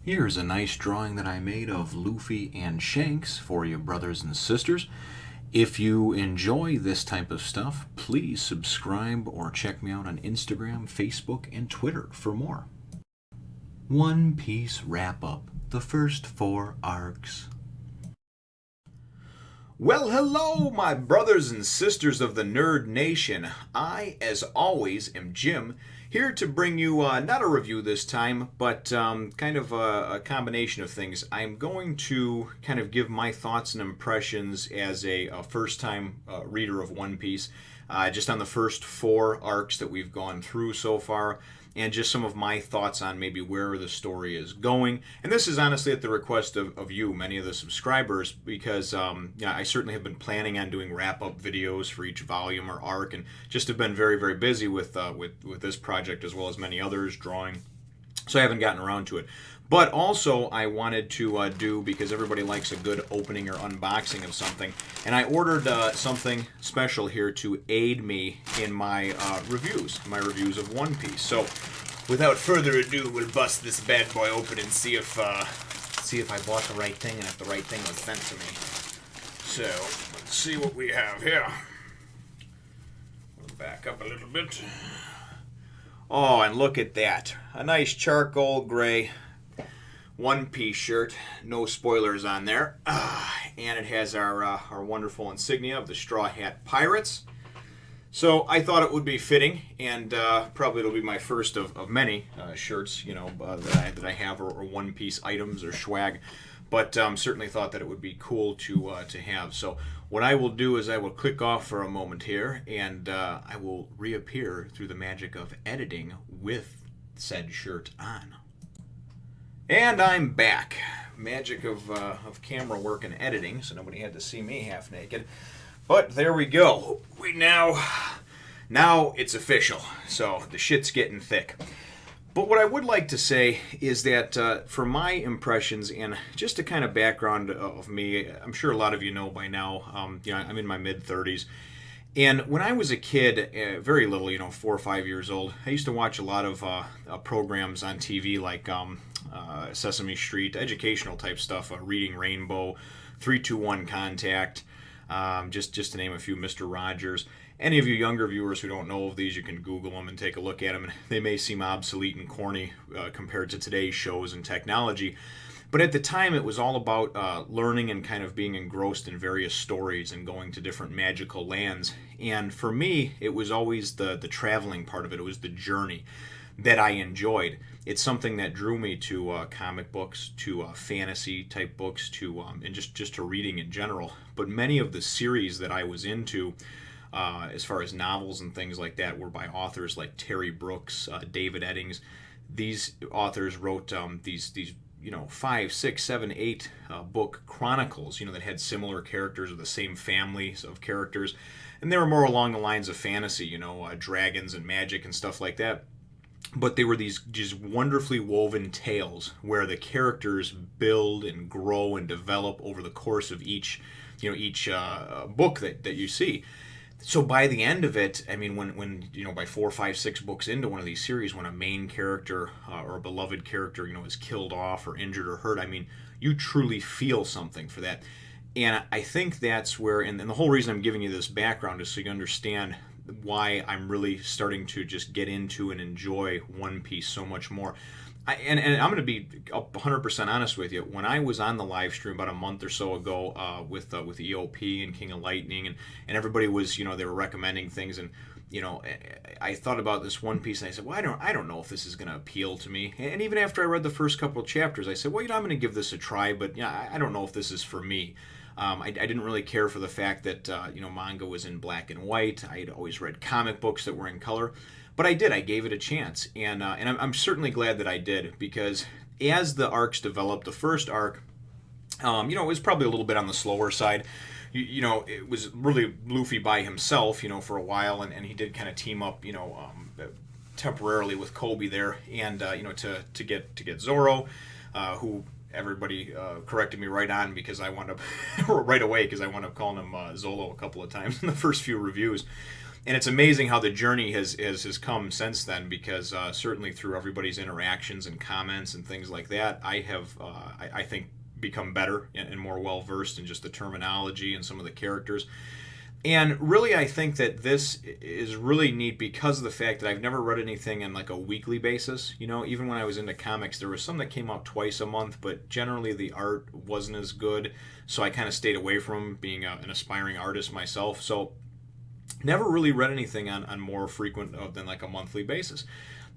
Here's a nice drawing that I made of Luffy and Shanks for you brothers and sisters. If you enjoy this type of stuff, please subscribe or check me out on Instagram, Facebook, and Twitter for more. One Piece Wrap-Up, the first 4 arcs. Well, hello, my brothers and sisters of the Nerd Nation. I, as always, am Jim, here to bring you not a review this time, but kind of a combination of things. I'm going to kind of give my thoughts and impressions as a first-time reader of One Piece, just on the first 4 arcs that we've gone through so far, and just some of my thoughts on maybe where the story is going. And this is honestly at the request of you, many of the subscribers, because I certainly have been planning on doing wrap-up videos for each volume or arc, and just have been very, very busy with this project as well as many others, drawing. So I haven't gotten around to it. But also I wanted to do, because everybody likes a good opening or unboxing of something, and I ordered something special here to aid me in my reviews of One Piece. So without further ado, we'll bust this bad boy open and see if I bought the right thing and if the right thing was sent to me. So let's see what we have here. We'll back up a little bit. Oh, and look at that. A nice charcoal gray One Piece shirt. No spoilers on there. And it has our wonderful insignia of the Straw Hat Pirates. So I thought it would be fitting, and probably it'll be my first of many shirts, that I have, or One Piece items or swag. But certainly thought that it would be cool to have. So what I will do is I will click off for a moment here, and I will reappear through the magic of editing with said shirt on. And I'm back. Magic of camera work and editing, so nobody had to see me half naked. But there we go. Now it's official. So the shit's getting thick. But what I would like to say is that for my impressions and just a kind of background of me, I'm sure a lot of you know by now, I'm in my mid-30s. And when I was a kid, very little, 4 or 5 years old, I used to watch a lot of programs on TV like Sesame Street, educational type stuff, Reading Rainbow, 321 Contact, just to name a few, Mr. Rogers. Any of you younger viewers who don't know of these, you can Google them and take a look at them. And they may seem obsolete and corny compared to today's shows and technology. But at the time, it was all about learning and kind of being engrossed in various stories and going to different magical lands. And for me, it was always the traveling part of it. It was the journey that I enjoyed. It's something that drew me to comic books, to fantasy type books, to and just to reading in general. But many of the series that I was into, as far as novels and things like that, were by authors like Terry Brooks, David Eddings. These authors wrote these 5, 6, 7, 8 book chronicles, that had similar characters or the same families of characters, and they were more along the lines of fantasy, dragons and magic and stuff like that. But they were these just wonderfully woven tales where the characters build and grow and develop over the course of each book that you see. So by the end of it, I mean, when by 4, 5, 6 books into one of these series, when a main character or a beloved character, is killed off or injured or hurt, I mean, you truly feel something for that. And I think that's where, and the whole reason I'm giving you this background is so you understand why I'm really starting to just get into and enjoy One Piece so much more. And I'm going to be 100% honest with you. When I was on the live stream about a month or so ago with EOP and King of Lightning, and everybody was, they were recommending things, and I thought about this One Piece, and I said, well, I don't know if this is going to appeal to me. And even after I read the first couple of chapters, I said, well, I'm going to give this a try, but I don't know if this is for me. I didn't really care for the fact that manga was in black and white. I had always read comic books that were in color. But I did. I gave it a chance, and I'm certainly glad that I did, because as the arcs developed, the first arc, it was probably a little bit on the slower side. It was really Luffy by himself, for a while, and he did kind of team up, temporarily with Kobe there, and to get Zoro, who everybody corrected me right on because I wound up right away because I wound up calling him Zolo a couple of times in the first few reviews. And it's amazing how the journey has come since then, because certainly through everybody's interactions and comments and things like that, I have, I think, become better and more well versed in just the terminology and some of the characters. And really, I think that this is really neat because of the fact that I've never read anything on like a weekly basis. You know, even when I was into comics, there was some that came out twice a month, but generally the art wasn't as good. So I kind of stayed away from being an aspiring artist myself. So never really read anything on more frequent than like a monthly basis.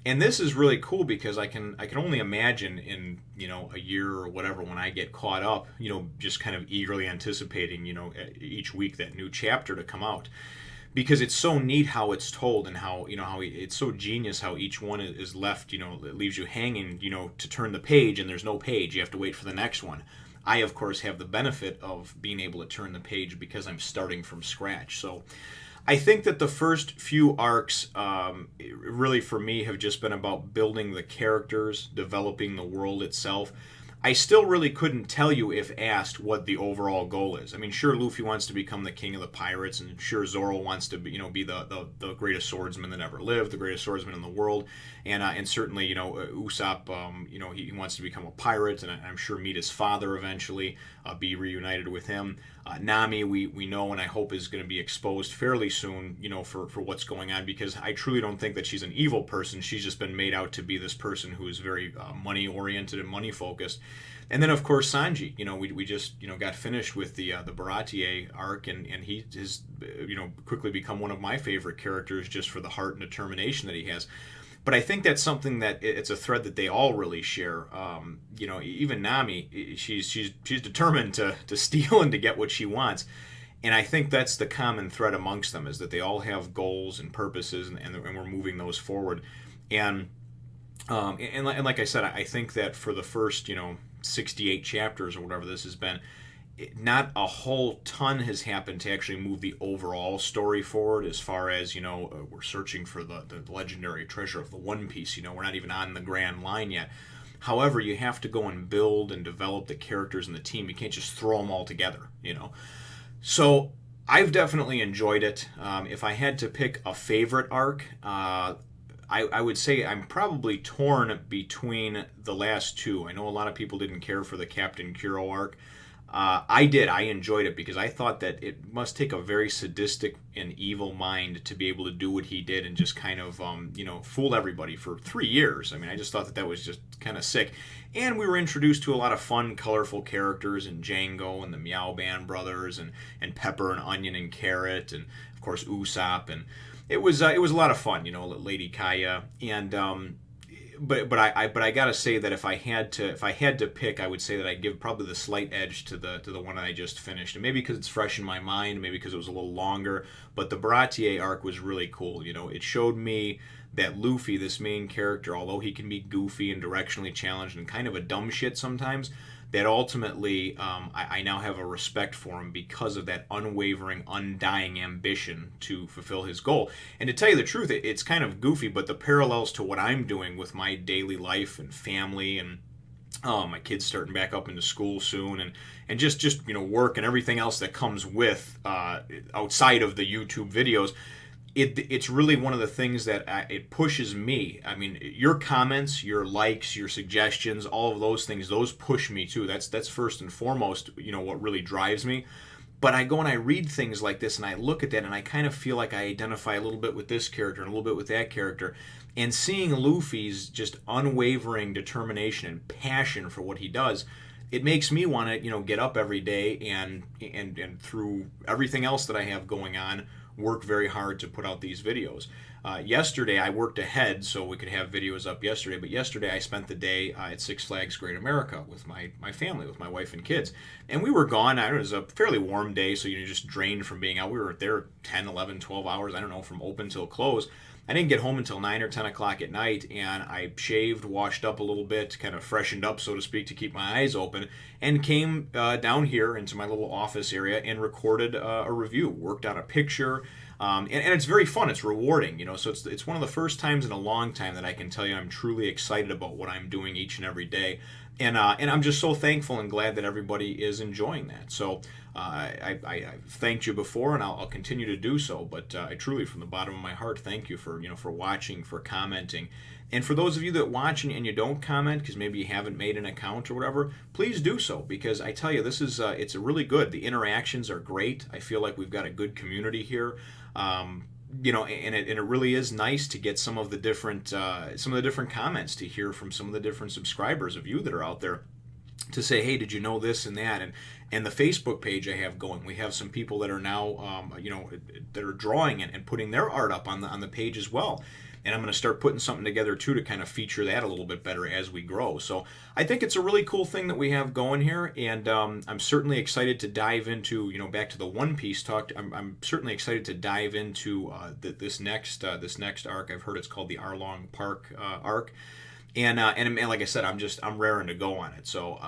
And this is really cool because I can only imagine in, you know, a year or whatever, when I get caught up, you know, just kind of eagerly anticipating, you know, each week that new chapter to come out, because it's so neat how it's told, and how, you know, how it's so genius how each one is left, you know, it leaves you hanging, you know, to turn the page, and there's no page, you have to wait for the next one. I, of course, have the benefit of being able to turn the page because I'm starting from scratch. So I think that the first few arcs, really for me, have just been about building the characters, developing the world itself. I still really couldn't tell you, if asked, what the overall goal is. I mean, sure, Luffy wants to become the king of the pirates, and sure, Zoro wants to be, you know, be the greatest swordsman that ever lived, the greatest swordsman in the world, and certainly, you know, Usopp, you know, he wants to become a pirate, and I'm sure meet his father eventually, be reunited with him. Nami, we know and I hope is going to be exposed fairly soon, you know, for what's going on, because I truly don't think that she's an evil person. She's just been made out to be this person who is very money oriented and money focused. And then, of course, Sanji. You know, we just, you know, got finished with the Baratier arc, and he has, you know, quickly become one of my favorite characters just for the heart and determination that he has. But I think that's something that it's a thread that they all really share. You know, even Nami, she's determined to steal and to get what she wants. And I think that's the common thread amongst them, is that they all have goals and purposes, and we're moving those forward. And like I said, I think that for the first, you know, 68 chapters or whatever this has been, not a whole ton has happened to actually move the overall story forward, as far as, you know, we're searching for the legendary treasure of the One Piece. You know, we're not even on the grand line yet. However, you have to go and build and develop the characters and the team. You can't just throw them all together, you know. So I've definitely enjoyed it. If I had to pick a favorite arc, I would say I'm probably torn between the last two. I know a lot of people didn't care for the Captain Kuro arc. I did. I enjoyed it because I thought that it must take a very sadistic and evil mind to be able to do what he did and just kind of, you know, fool everybody for 3 years. I mean, I just thought that was just kind of sick. And we were introduced to a lot of fun, colorful characters, and Django and the Meow Band brothers, and Pepper and Onion and Carrot, and of course Usopp, and it was a lot of fun, you know, Lady Kaya, and but I gotta say that if I had to pick, I would say that I'd give probably the slight edge to the one that I just finished, and maybe because it's fresh in my mind, maybe because it was a little longer. But the Baratier arc was really cool. You know, it showed me that Luffy, this main character, although he can be goofy and directionally challenged and kind of a dumb shit sometimes, that ultimately I now have a respect for him because of that unwavering, undying ambition to fulfill his goal. And to tell you the truth, it's kind of goofy, but the parallels to what I'm doing with my daily life and family, and my kids starting back up into school soon, and just you know, work and everything else that comes with outside of the YouTube videos. It's really one of the things that it pushes me. I mean, your comments, your likes, your suggestions, all of those things, those push me too. That's first and foremost, you know, what really drives me. But I go and I read things like this, and I look at that, and I kind of feel like I identify a little bit with this character and a little bit with that character. And seeing Luffy's just unwavering determination and passion for what he does, it makes me want to, you know, get up every day and through everything else that I have going on, work very hard to put out these videos. Yesterday I worked ahead so we could have videos up yesterday, but yesterday I spent the day at Six Flags Great America with my family, with my wife and kids. And we were gone. It was a fairly warm day, so you're just drained from being out. We were there 10, 11, 12 hours, I don't know, from open till close. I didn't get home until 9 or 10 o'clock at night, and I shaved, washed up a little bit, kind of freshened up, so to speak, to keep my eyes open, and came down here into my little office area and recorded a review, worked on a picture, And it's very fun. It's rewarding, you know. So it's one of the first times in a long time that I can tell you I'm truly excited about what I'm doing each and every day, and I'm just so thankful and glad that everybody is enjoying that. So I've thanked you before, and I'll continue to do so. But I truly, from the bottom of my heart, thank you for for watching, for commenting. And for those of you that watch and you don't comment because maybe you haven't made an account or whatever, please do so, because I tell you, this is it's really good. The interactions are great. I feel like we've got a good community here. And it really is nice to get some of the different comments, to hear from some of the different subscribers of you that are out there, to say, hey, did you know this and that? And the Facebook page I have going, we have some people that are now that are drawing and putting their art up on the page as well. And I'm going to start putting something together too to kind of feature that a little bit better as we grow. So I think it's a really cool thing that we have going here, and I'm certainly excited to dive into, back to the One Piece talk. I'm certainly excited to dive into this next arc. I've heard it's called the Arlong Park arc. And like I said, I'm raring to go on it. So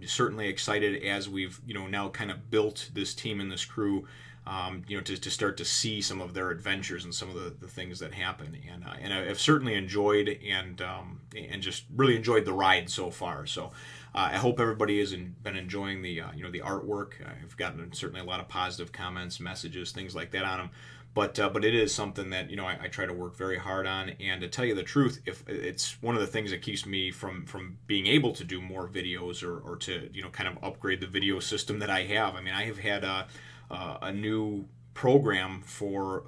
certainly excited as we've now kind of built this team and this crew, to start to see some of their adventures and some of the things that happen. And I've certainly enjoyed and just really enjoyed the ride so far. So I hope everybody has been enjoying the the artwork. I've gotten certainly a lot of positive comments, messages, things like that on them. But it is something that I try to work very hard on. And to tell you the truth, if it's one of the things that keeps me from being able to do more videos or to kind of upgrade the video system that I have. I mean, I have had a new program for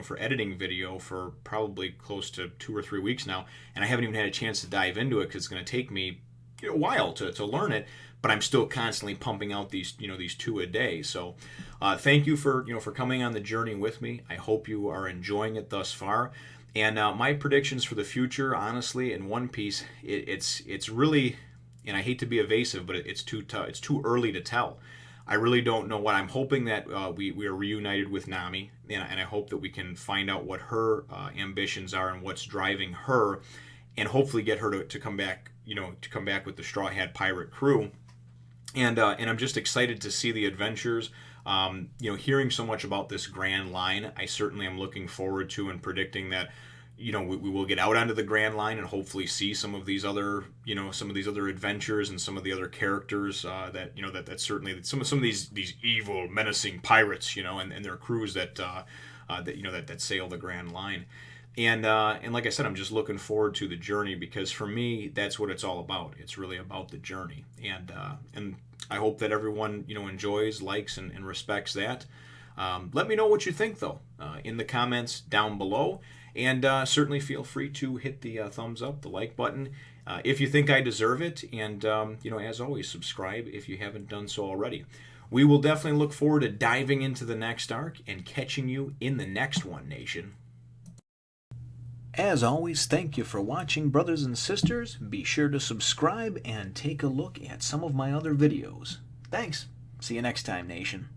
for editing video for probably close to 2 or 3 weeks now, and I haven't even had a chance to dive into it because it's going to take me a while to learn it. But I'm still constantly pumping out these these 2 a day. So thank you for for coming on the journey with me. I hope you are enjoying it thus far. And my predictions for the future, honestly, in One Piece, it's really, and I hate to be evasive, but it's too early to tell. I really don't know what. I'm hoping that we are reunited with Nami, and I hope that we can find out what her ambitions are and what's driving her, and hopefully get her to come back, to come back with the Straw Hat Pirate crew. And I'm just excited to see the adventures. Hearing so much about this Grand Line, I certainly am looking forward to and predicting that we will get out onto the Grand Line and hopefully see some of these other adventures and some of the other characters that certainly some of these evil, menacing pirates, and their crews that sail the Grand Line. And like I said, I'm just looking forward to the journey, because for me, that's what it's all about. It's really about the journey, and I hope that everyone enjoys, likes, and respects that. Let me know what you think, though, in the comments down below, and certainly feel free to hit the thumbs up, the like button, if you think I deserve it, and as always, subscribe if you haven't done so already. We will definitely look forward to diving into the next arc and catching you in the next one, Nation. As always, thank you for watching, brothers and sisters. Be sure to subscribe and take a look at some of my other videos. Thanks. See you next time, Nation.